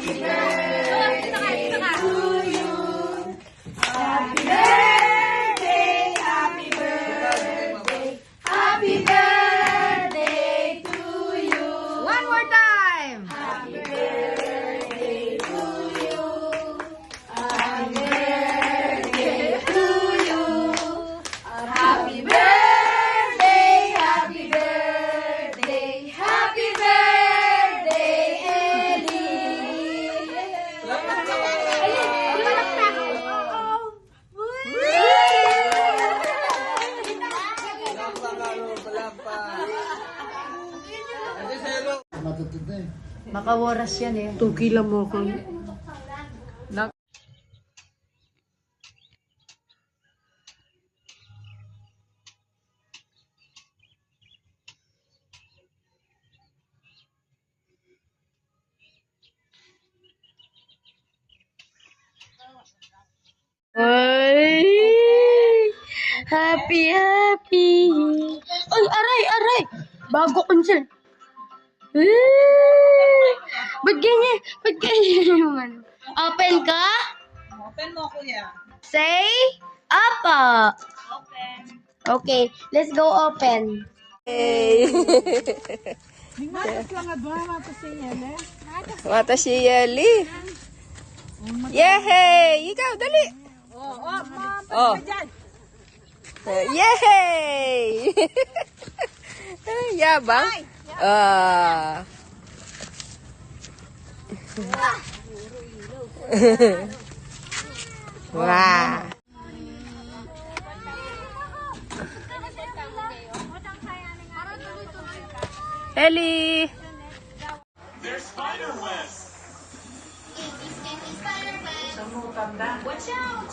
One more time. Baka oras yan eh. 2 kilo mo ko. Ay! Happy, happy! Ay, aray, aray! Bago concern. Ba't ganyan? Ba't ganyan yung ano? Open ka? Open mo, kuya. Say, apa. Open. Okay, let's go open. Mata si Yeli. Yehey! Ikaw, dali! Oh. Yehey! Yabang. Ah. Wah. Eli. There's spider web. Watch out!